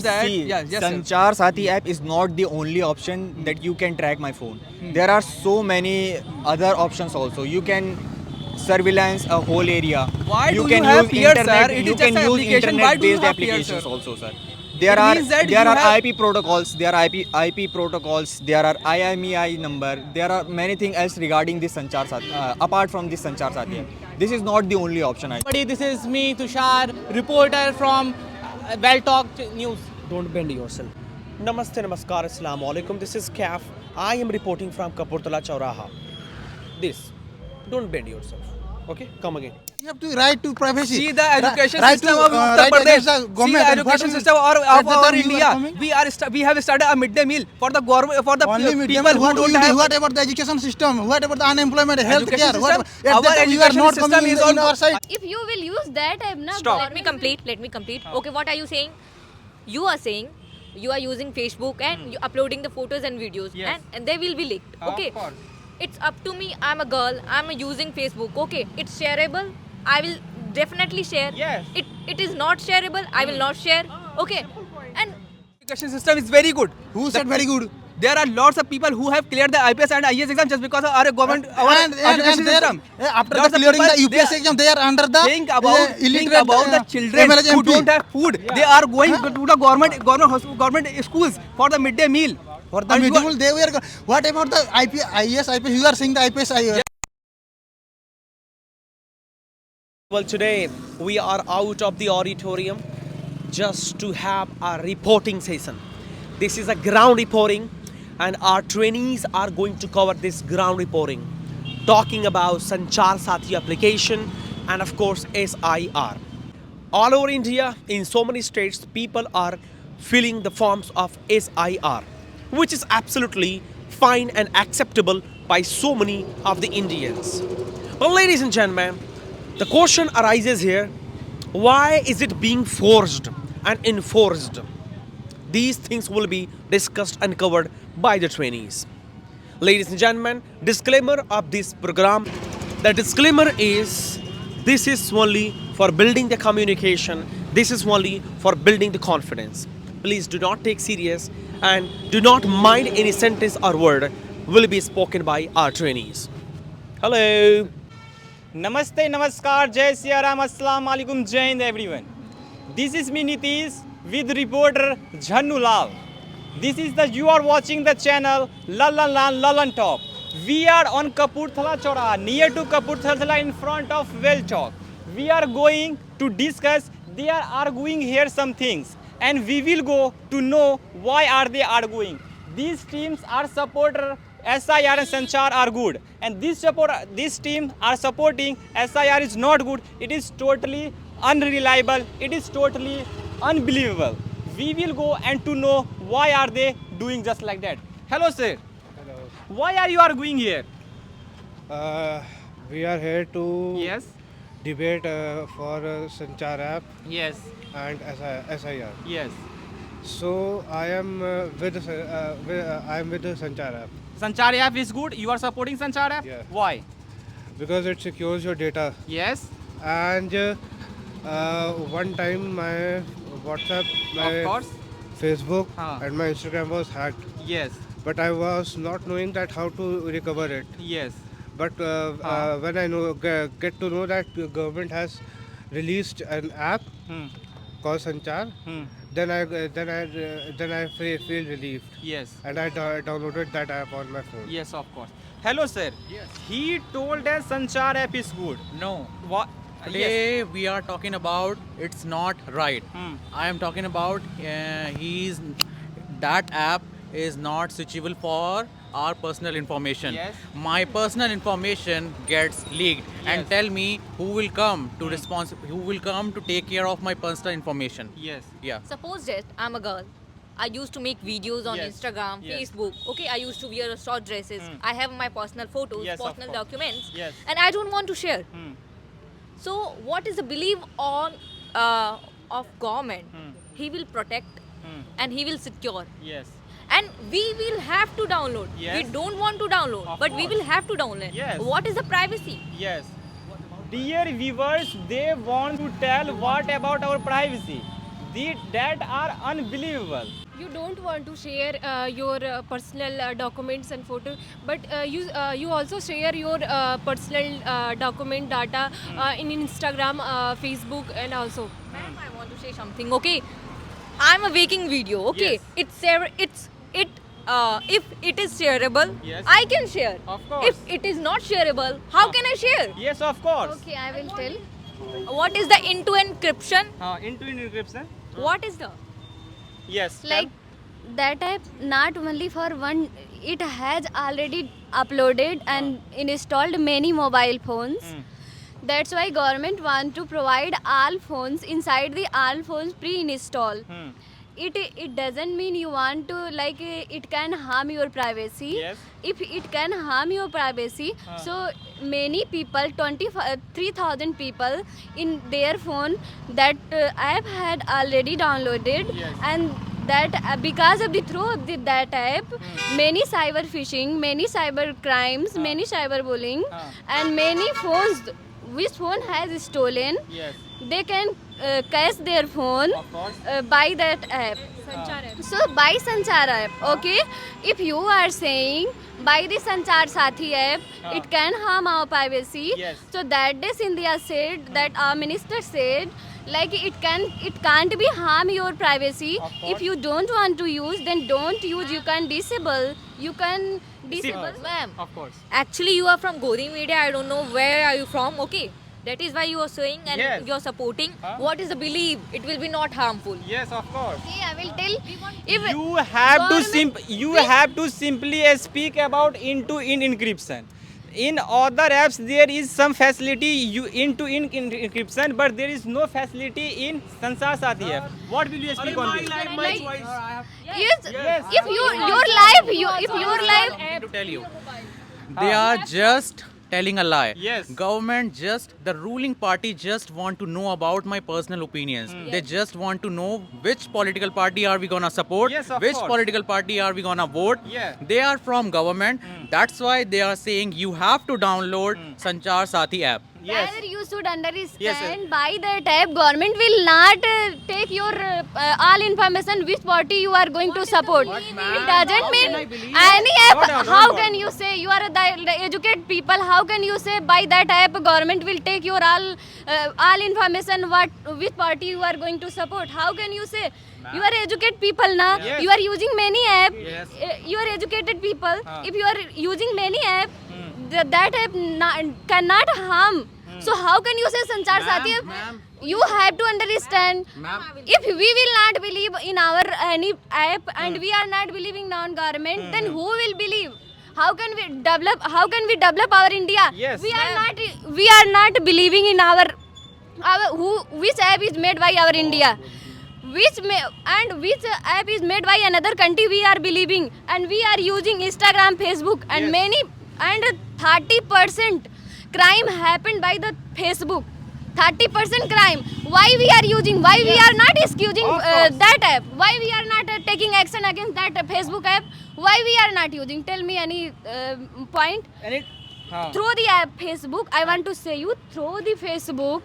See, Yes, sir. Sanchar Sathi app is not the only option that you can track my phone. There are so many other options also. You can surveillance a whole area. Why you do can you have use fear, internet. sir? It You is just can an use application. Why do you internet-based have fear, applications sir? also, sir. It means that There you are have- IP protocols. There are IP protocols. There are IMEI number. There are many things else regarding this Sanchar Sathi. Apart from this Sanchar Sathi app, this is not the only option. Everybody, this is me, Tushar, reporter from Well Talk News. Don't bend yourself. Namaste, Namaskar, Assalamu alaikum. This is Kaf. I am reporting from Kapurthala Chauraha. This. Don't bend yourself. Okay? Come again. You have to right to privacy. See the education Right system to, of Uttar right Pradesh. against the See government. the And education what system at of the our time you are India. coming? We have started a midday meal for the government for the Only midday people meal. who don't have. What about the education system? What about the unemployment, health Education care? What system? about, at Our that time you are education not system coming is in on- our side. If you will use that, I'm not. Stop. Let me complete. Okay, what are you saying? You are saying you are using Facebook and you uploading the photos and videos, Yes. and they will be leaked. Of Okay. course. It's up to me. I'm a girl. I'm using Facebook. Okay. It's shareable. I will definitely share. Yes. It is not shareable. I will not share. Okay. And Education system is very good. Who said very good? There are lots of people who have cleared the IPS and IAS exam just because of our government, our education there, system. after Lots the of clearing the people, UPSC exam, they are under the think about illiterate the children MLA who MP. don't have food. They are going to the government schools for the midday meal. For the And you are- middle, they were. What about the IPS? You are saying the IPS. Well, today we are out of the auditorium just to have a reporting session. This is a ground reporting, and our trainees are going to cover this ground reporting, talking about Sanchar Sathi application and, of course, SIR. All over India, in so many states, people are filling the forms of SIR, which is absolutely fine and acceptable by so many of the Indians. But, ladies and gentlemen, the question arises here, why is it being forced and enforced? These things will be discussed and covered by the trainees. Ladies and gentlemen, disclaimer of this program. The disclaimer is this is only for building the communication. This is only for building the confidence. Please do not take serious and do not mind any sentence or word will be spoken by our trainees. Hello. Namaste, Namaskar, Jai Siya Ram, Assalamu Alaikum, Jai Hind everyone. This is me Nitish with reporter Jhannu Lal. You are watching the channel Lalan Top. We are on Kapurthala Chauraha, near to Kapurthala in front of Well Talk. We are going to discuss, they are arguing here some things, and we will go to know why are they arguing. These teams are supporter SIR and Sanchar are good, and this team are supporting SIR is not good. It is totally unreliable. It is totally unbelievable. We will go and to know why are they doing just like that. Hello, sir. Hello. Why are you arguing here? We are here to Yes. debate for Sanchar app Yes. and SIR. Yes. So I am with the Sanchar app Sanchar app is good. You are supporting Sanchar app. Yeah. Why? because it secures your data. Yes. And one time my WhatsApp, my Of course. Facebook, Huh. and my Instagram was hacked. Yes. But I was not knowing that how to recover it. Yes. But when I get to know that the government has released an app Hmm. called Sanchar, Hmm. then I feel relieved, Yes. and I downloaded that app on my phone. Yes, of course. Hello, sir. Yes. He told us Sanchar app is good. No. What? Today we are talking about it's not right. Hmm. I am talking about that app is not suitable for our personal information. Yes. My personal information gets leaked, Yes. and tell me who will come to who will come to take care of my personal information. Yes. Yeah. suppose that I'm a girl. I used to make videos on Yes. Instagram, Yes. Facebook. Okay, I used to wear short dresses. I have my personal photos, Yes, of personal course. documents, Yes. and I don't want to share. Hmm. So, what is the belief on of government? He will protect and he will secure, Yes. and we will have to download. Yes. We don't want to download, Of but we course. will have to download. Yes. What is the privacy? Yes. Dear viewers, they want to tell what about our privacy. that are unbelievable. You don't want to share your personal documents and photos, but you also share your personal document data in Instagram, Facebook, and also. Ma'am, I want to say something. Okay, I'm a making video. Okay, Yes. if it is shareable, Yes. I can share. Of course. If it is not shareable, how can I share? Yes, of course. Okay, I will tell. What is the end-to-end encryption? Into encryption. What is the? Yes. Like that app not only for one, it has already uploaded and installed many mobile phones. That's why government want to provide all phones inside the all phones pre-install. It doesn't mean you want to like it can harm your privacy. Yes. If it can harm your privacy, so many people, 23,000 people in their phone, that app had already downloaded. Yes. And that because of the through of that app, many cyber phishing, many cyber crimes, many cyber bullying, and many phones which phone has stolen, Yes. they can cache their phone Of course. by that app. So by Sanchar app, okay, if you are saying by the Sanchar Sathi app, it can harm our privacy. Yes. So that day Scindia said, that our minister said, like it can't be harm your privacy. Of course. If you don't want to use, then don't use. You can disable. You can disable. Ma'am, Of course. actually you are from Godi Media. I don't know where are you from. Okay, that is why you are saying and Yes. you are supporting. Huh? What is the belief? It will be not harmful. Yes, of course. Okay, I will tell. If You have to government- have to simply speak about in encryption. In other apps there is some facility in encryption, but there is no facility in Sanchar Sathi app. What will you speak on this? yes, Yes. if your life, if your life. I need to tell you, they are just telling a lie. Yes. Government just, the ruling party just want to know about my personal opinions. They just want to know which political party are we gonna support, Yes, of which course. political party are we gonna vote. Yeah. They are from government. That's why they are saying you have to download Sanchar Sathi app. Yes. Rather you should understand, Yes, by that app government will not take your all information which party you are going to support. It doesn't mean any app. How can you say you are the educated people? How can you say by that app government will take your all information which party you are going to support? How can you say? You are educated people now. Yes. You are using many app. Yes. You are educated people. If you are using many app, that app cannot harm. So how can you say Sanchar Sathi app? Ma'am. You have to understand. Ma'am. If we will not believe in our any app and we are not believing non-government, then who will believe? How can we develop? How can we develop our India? Yes. We are not believing in our which app is made by our India. Which app is made by another country we are believing, and we are using Instagram, Facebook, and Yes. 30% crime happened by the Facebook. 30% crime. Why we are using? Why we are not excusing Of course. that app? Why we are not taking action against that Facebook app? Why we are not using? Tell me any point. And it, Through the app Facebook, I want to say you, through the Facebook,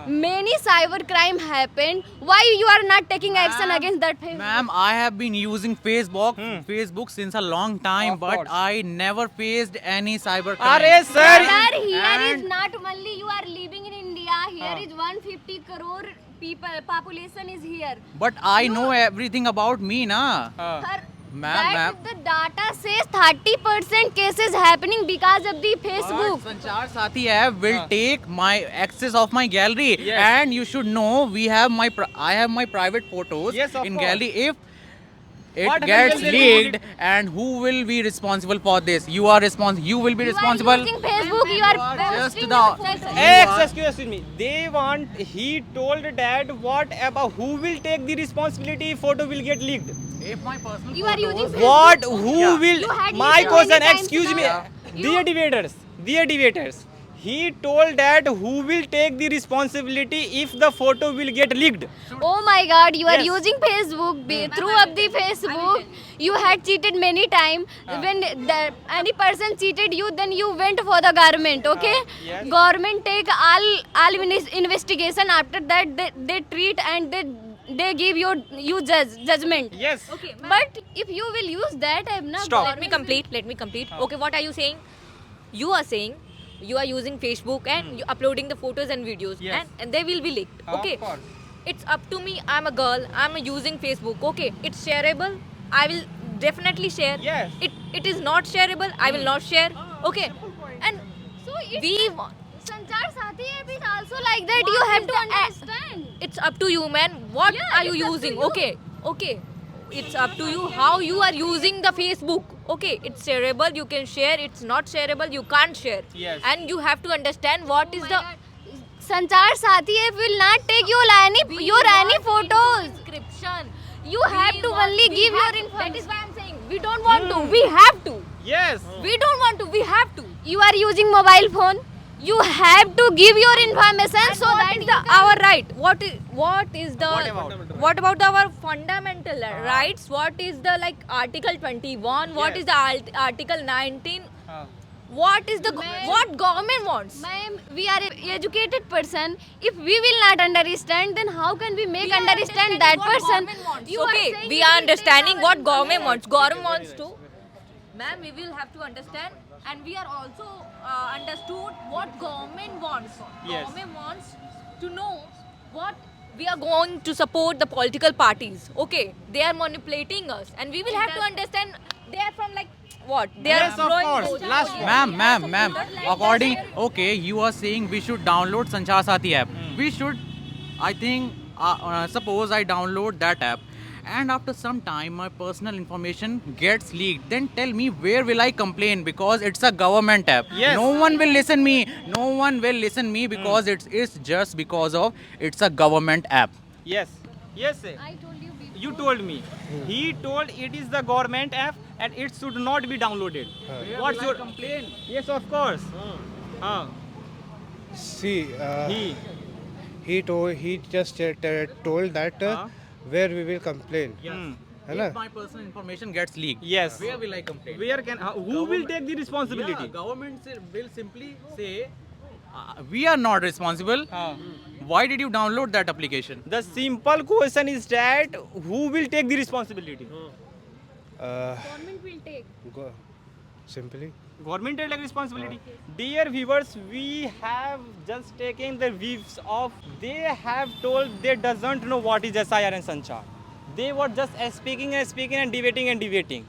many cyber crime happened. Why you are not taking action against that Facebook? Ma'am, I have been using Facebook since a long time, Of but course. I never faced any cyber crime. Arey sir, Sir, here is And- not only you are living in India. Here is 150 crore people. Population is here. But I know everything about me, na. Sir, Ma'am, that the data says 30% cases happening because of the Facebook. But Sanchar Sathi app will take my access of my gallery, Yes. and you should know I have my private photos Yes, of in course. gallery. If it What gets will they leaked, and who will be responsible for this? You are responsible. You will be responsible. You are using Facebook. You are just posting the- your excuse me. He told that what about who will take the responsibility if photo will get leaked? If my personal You are using Facebook. What? Who will? You had My used question. many times Excuse me. now. Dear debaters. He told that who will take the responsibility if the photo will get leaked? Oh my God! You are Yes. using Facebook through up the Facebook. You had cheated many times. When any person cheated you, then you went for the government. Okay? Yes. Government take all investigation. After that, they treat and they they give you judgment. Yes. Okay, ma'am. But if you will use that app, na, Stop. Let me complete. Okay, what are you saying? You are saying you are using Facebook and you uploading the photos and videos, Yes. and they will be leaked. Of Okay. course. It's up to me. I'm a girl. I'm using Facebook. Okay. It's shareable. I will definitely share. Yes. It is not shareable. I will not share. Okay. And so it's we. Sanchar Sathi app is also like that. You have to understand. It's up to you, man. What Yeah, are you it's up to using? you. Okay. It's up to you how you are using the Facebook. Okay, it's shareable. You can share. It's not shareable. You can't share. Yes. And you have to understand what is the. Sanchar Sathi app will not take your any photos. Description. You have to only give your information. That is why I'm saying we don't want to. We have to. Yes. We don't want to. We have to. You are using mobile phone. You have to give your information so that is our right. What is the What about? what about our fundamental rights? What is the like Article 21? What Yes. is the Article 19? What is the what government wants? Ma'am, we are an educated person. If we will not understand, then how can we make understand that what person? government wants. You are Okay, saying we you are will take understanding our what information. government wants. Government wants to. Ma'am, we will have to understand, and we are also understood what government wants. Yes. Government wants to know what we are going to support the political parties. Okay, they are manipulating us, and we will have to understand. They are from like what? They Yes, are of blowing course. both. Last one. Ma'am, according, okay, you are saying we should download Sanchar Sathi app. We should, I think, suppose I download that app and after some time my personal information gets leaked, then tell me where will I complain, because it's a government app. Yes. No one will listen me because it's just because of it's a government app. Yes. Yes. Sir. I told you before. You told me. He told it is the government app and it should not be downloaded. What's your complaint? Yes, of course. See, He. he just told that where we will complain. है ना? If my personal information gets leaked, Yes. where will I complain? Where can who will take the responsibility? Yeah, government will simply say, we are not responsible. Why did you download that application? The simple question is that who will take the responsibility? Government will take. Go, simply. Government will take responsibility. Dear viewers, we have just taken the views of. They have told they doesn't know what is SIR and Sanchar. They were just speaking and debating.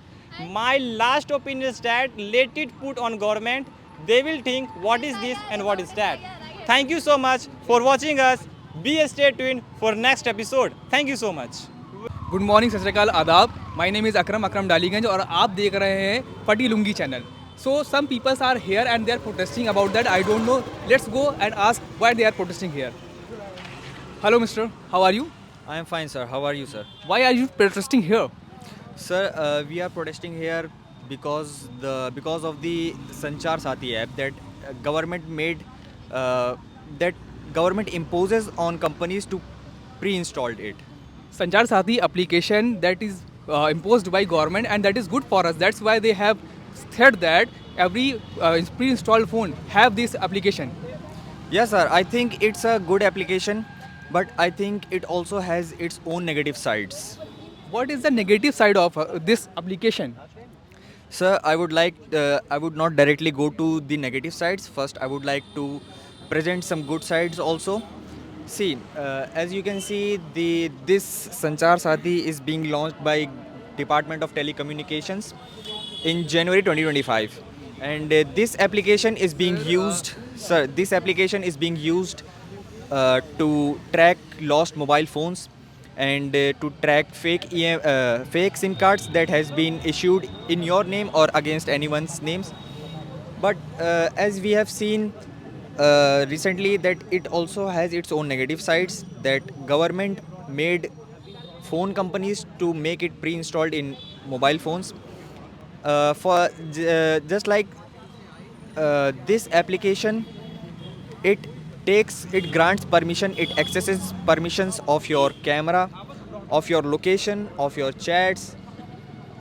My last opinion is that let it put on government. They will think what is this and what is that. Thank you so much for watching us. Be stay tuned for next episode. Thank you so much. Good morning, Sat Sri Akal, आदाब. My name is Akram Daliganj और आप देख रहे हैं Phati Lungi channel. So some peoples are here and they are protesting about that. I don't know. Let's go and ask why they are protesting here. Hello mister, how are you? I am fine, sir. How are you, sir? Why are you protesting here? Sir, we are protesting here because of the Sanchar Sathi app that government made that government imposes on companies to pre-install it. Sanchar Sathi application that is imposed by government, and that is good for us. That's why they have said that every pre-installed phone have this application. Yes, sir. I think it's a good application, but I think it also has its own negative sides. What is the negative side of this application? Sir, I would not directly go to the negative sides. First, I would like to present some good sides also. See, as you can see, this Sanchar Sathi is being launched by Department of Telecommunications in January 2025, and this application is being used. Sir, this application is being used to track lost mobile phones and to track fake SIM cards that has been issued in your name or against anyone's names. But as we have seen recently, that it also has its own negative sides, that government made phone companies to make it pre-installed in mobile phones. Just like this application, it grants permission, it accesses permissions of your camera, of your location, of your chats,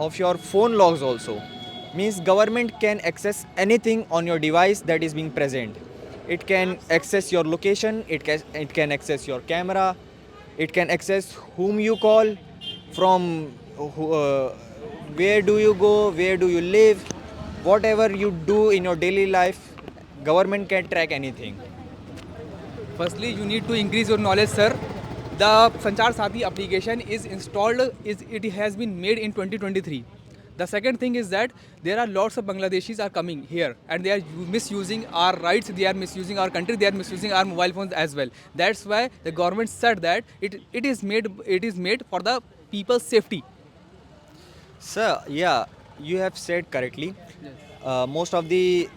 of your phone logs also. Means government can access anything on your device that is being present. It can access your location, it can access your camera, It can access whom you call, from where do you go, where do you live, whatever you do in your daily life, government can track anything. Firstly, you need to increase your knowledge, sir. The Sanchar Sathi application is installed, it has been made in 2023. The second thing is that there are lots of Bangladeshis are coming here and they are misusing our rights, they are misusing our country, they are misusing our mobile phones as well. That's why the government said that it is made for the people's safety. Sir, yeah, you have said correctly. Most of the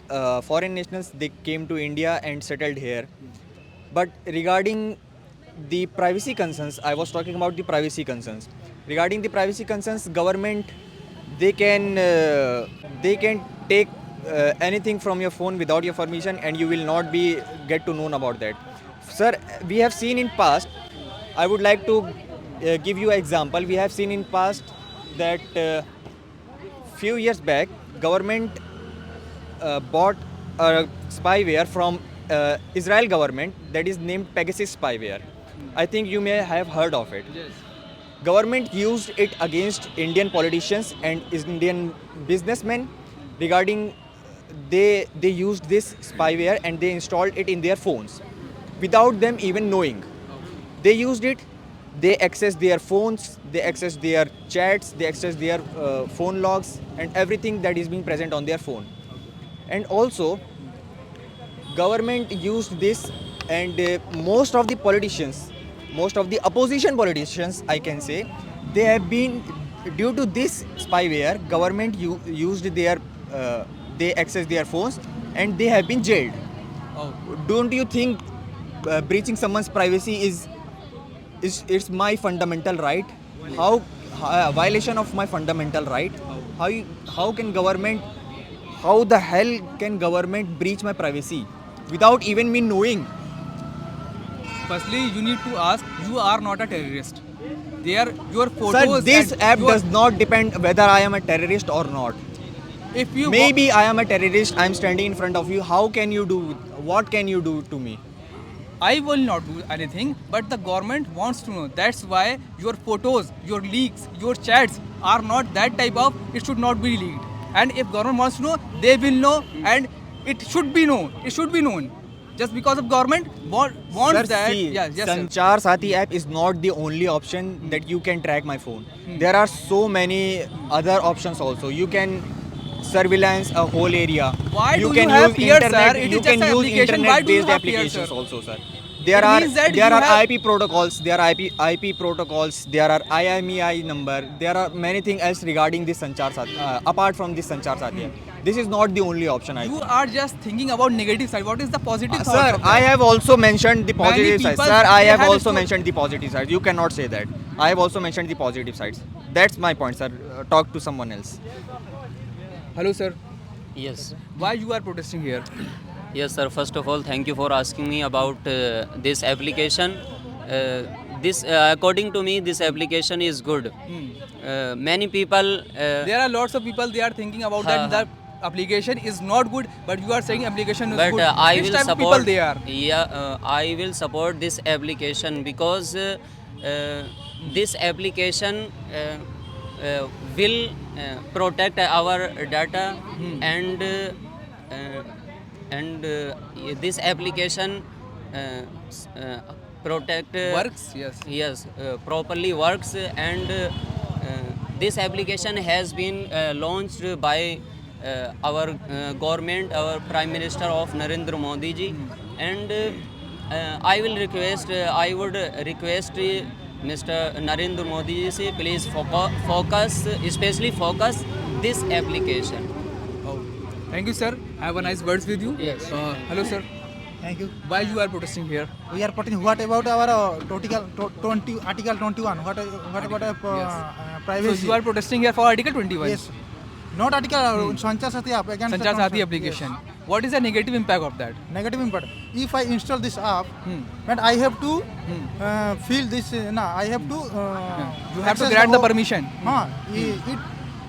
foreign nationals, they came to India and settled here. But regarding the privacy concerns, I was talking about the privacy concerns. Regarding the privacy concerns, government, they can take anything from your phone without your permission, and you will not be get to know about that. Sir, we have seen in past. I would like to give you an example. We have seen in past that few years back, government bought a spyware from Israel government that is named Pegasus spyware. I think you may have heard of it. Yes. Government used it against Indian politicians and Indian businessmen. Regarding, they used this spyware and they installed it in their phones without them even knowing. They used it. They accessed their phones, they accessed their chats, they accessed their phone logs and everything that is being present on their phone. And also, government used this, and most of the politicians, most of the opposition politicians, I can say, they have been, due to this spyware, government used their, they accessed their phones and they have been jailed. Oh. Don't you think breaching someone's privacy is it's my fundamental right? How violation of my fundamental right? How can government, how the hell can government breach my privacy without even me knowing? Firstly, you need to ask, you are not a terrorist. Your photos. Sir, this and app your- does not depend whether I am a terrorist or not. If you Maybe I am a terrorist, I am standing in front of you. How can you do, what can you do to me? I will not do anything, but the government wants to know. That's why your photos, your leaks, your chats are not that type of, it should not be leaked. And if government wants to know, they will know, and it should be known. It should be known. Just because of government wants Sir, that. see, Yes, sir. Sanchar Sathi app is not the only option that you can track my phone. There are so many other options also. You can surveillance a whole area. Why you do can you have use fear, internet, sir? It you is can just an use application. Why do you internet-based have fear, applications sir? also, sir. It There are means that there you are have- IP protocols. There are IP protocols. There are IMEI number. There are many things else regarding this Sanchar Sathi. Apart from this Sanchar Sathi app. This is not the only option. I You think. are just thinking about negative side. What is the positive thought Sir, of I that? have also mentioned the Many positive sides. people, Sir, I they have have also sto- mentioned the positive sides. You cannot say that. I have also mentioned the positive sides. That's my point, sir. Talk to someone else. Hello, sir. Yes, Why you are protesting here? yes, sir. First of all, thank you for asking me about this application. According to me, this application is good. Many people. There are lots of people, they are thinking about that the application is not good, but you are saying application is but good. I Which will type of support. people they are? Yeah, I will support this application because this application will protect our data and this application protect Works, yes. yes properly works and this application has been launched by our government, our Prime Minister of Narendra Modi ji, and I would request Mr. Narendra Modi ji, please focus, especially focus this application. Oh. Thank you, sir. I have a nice words with you. Yes. Hello, sir. Thank you. Why you are protesting here? We are putting what about our Article 21? What about privacy? So you are protesting here for Article 21. Yes. Not Article Sanchar Sathi app against the Sanchar Sathi concept. application. Yes. What is the negative impact of that? Negative impact. If I install this app, and I have to fill this. I have to. You have to access grant the whole- permission.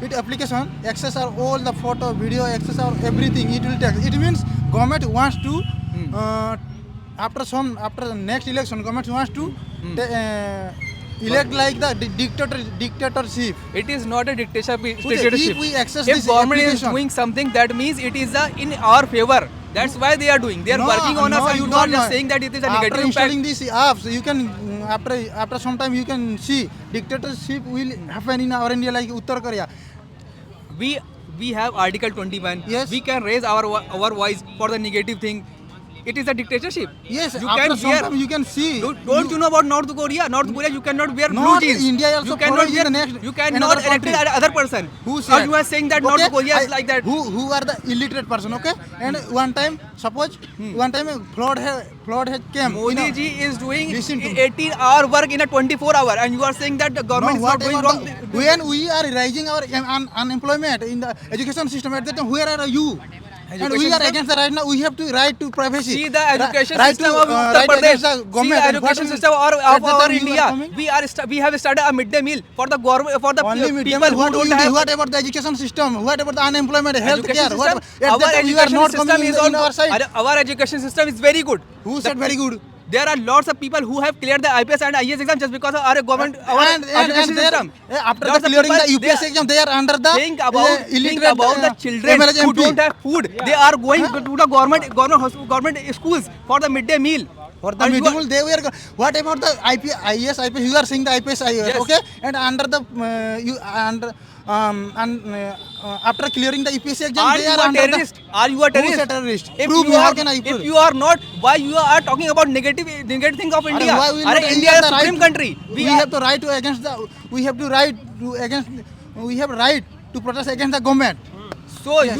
It application access our all the photo, video, access our everything. It will take. It means government wants to after next election, government wants to elect like the dictatorship. It is not a dictatorship. If we access If this government is application- doing something, that means it is in our favor. That's why they are doing. They are working on us, and you not don't just know. saying that it is a After negative installing impact. these apps, you can after some time you can see dictatorship will happen in our India like Uttar Korea. We have Article 21. Yes. We can raise our voice for the negative thing. It is a dictatorship. Yes, you after can some wear. time you can see. Don't you know about North Korea? North Korea, you cannot wear blue Not jeans. India also you cannot following wear. the next- You cannot another elect country. another person. Who Or said? you are saying that Okay, North Korea is like that. Who are the illiterate person? Okay, and one time suppose one time a flood had came. Modi ji is doing Listen to me. 18-hour work in a 24-hour, and you are saying that the government is not doing wrong. When we are raising our unemployment in the education system at that time, where are you? And we Education are system? against the right now. We have to right to privacy. See the education Right system to, of Uttar right Pradesh. against the See government. the And what education we- system at of that our time you were India. coming? We have started a midday meal for the government for the Only midday people meal. who What do don't you do? have What about the education system? What about the unemployment, health education care? What system. about, at Our that time you are education not system coming is in on our side. Our education system is very good. Who said very good? There are lots of people who have cleared the IPS and IAS exam just because of our government, our education there- system. after Lots the of clearing the people, UPSC they- exam, they are under the Think about the children MLH who MP. don't have food. They are going to the government schools for the midday meal. For the And you midday are- meal, they were. What about the IAS, IPS? You are saying the IPS, IAS, Yes. okay? And under the after clearing the UPSC exam, Are they you are a under terrorist? Are you a Who terrorist? said terrorist? If Prove you me. How are, can I prove? if you are not, why you are talking about negative things of India? Why we Are not India is the a right supreme to- country. We have the right to against the. We have the right to against. We have right to protest against the government. So Yes.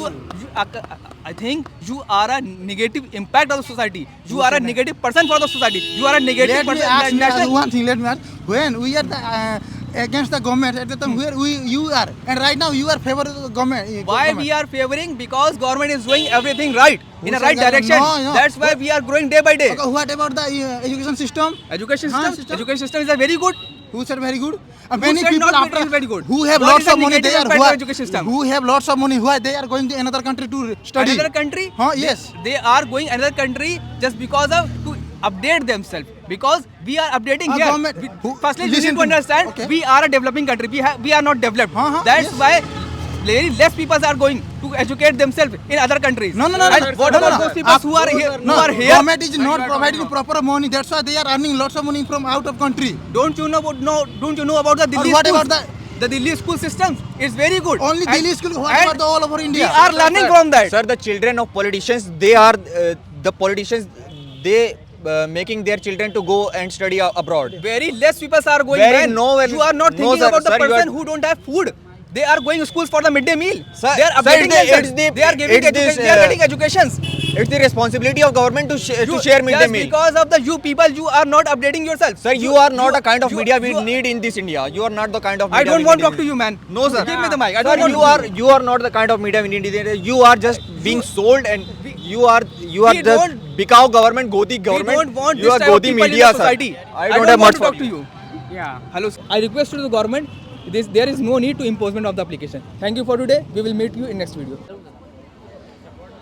I think you are a negative impact of the society. You are a negative person for the society. You are a negative Let me person. ask you national- one thing. Let me ask. When we are against the government at the time, where you are, and right now you are favor of the government. Why we are favoring? Because government is doing everything right in a Who right said that? direction. No. That's why we are growing day by day. Okay, what about the education system? Education Huh, system. system? Education system is a very good. Who said very good? Who Many said people not after very good? who have What lots is the of money, they negative are impact of education system? who have lots of money. Why they are going to another country to study? Another country? Huh? Yes. They are going another country just because of to update themselves. Because we are updating here. Government. Firstly, you Listen need to understand Okay. we are a developing country. We are not developed. That's yes. why very less people are going to educate themselves in other countries. No. And what about those people who are here? No, Who are here? government is not providing proper money. That's why they are earning lots of money from out of country. Don't you know about the Delhi what schools? about the Delhi school system is very good. Only And- Delhi school. What and about the all over India? We are learning from that. Sir, the children of politicians, they are the politicians. They making their children to go and study abroad. Very less people are going. Very man. no one- You are not no, thinking sir. about the Sir, you person are- who don't have food. They are going to schools for the midday meal. Sir, they are sir, updating themselves. it's the- They are giving it's this, they are getting educations. It's the responsibility of government to share midday Just meal. because of the you people, you are not updating yourself. Sir, you are not a kind of you- media we you- need in this India. You are not the kind of I media don't we want to need talk to you, man. No, sir. Give me the mic. I Sir, don't want you are not the kind of media we need in India. You are just being sold, and you are we just don't- Bikao government, Godi government. We don't want you this are type of Godi people in media, the sir. society. I don't have want much to for talk to you. Yeah. Hello. I request to the government. There is no need to imposition of the application. Thank you for today. We will meet you in next video.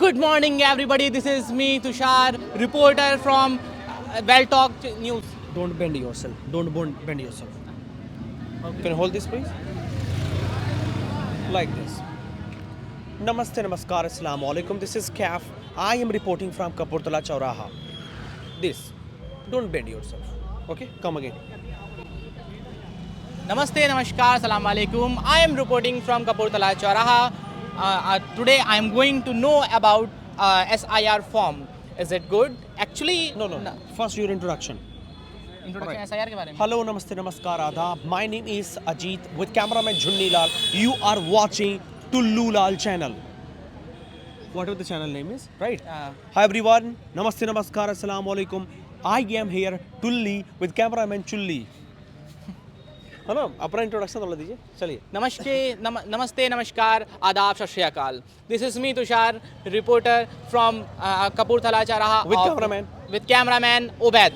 Good morning, everybody. This is me, Tushar, reporter from Well Talk News. Don't bend yourself. Don't bend yourself. Can you hold this, please? Like this. Namaste, namaskar, assalamu alaikum. This is Kaf. I am reporting from Kapurthala Chauraha. This. Don't bend yourself. Okay? Come again. Namaste, namaskar, salam alaikum. I am reporting from Kapurthala Chauraha. Today I am going to know about SIR form. Is it good? Actually, No. First, your introduction. Introduction SIR के बारे में. Hello, namaste, namaskar, adab. My name is Ajit with cameraman Jhunni Lal. You are watching Tullu Lal channel. Whatever the channel name is, right? Hi everyone. Namaste, namaskar, assalamu alaikum. I am here Tulli with cameraman Chulli. है ना अपना introduction थोड़ा दीजिए चलिए Namaste, namaskar, adab, sat shri akal. This is me, Tushar, reporter from Kapurthala Chauraha. With cameraman? With cameraman Obed.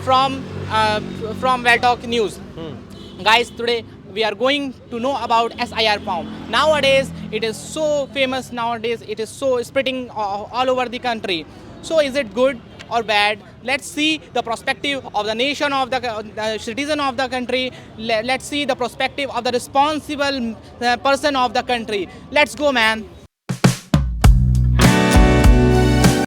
From Well Talk News. Guys, today we are going to know about SIR form. Nowadays, it is so famous. Nowadays, it is so spreading all over the country. So, is it good or bad? Let's see the perspective of the nation, of the citizen of the country. Let's see the perspective of the responsible person of the country. Let's go, man.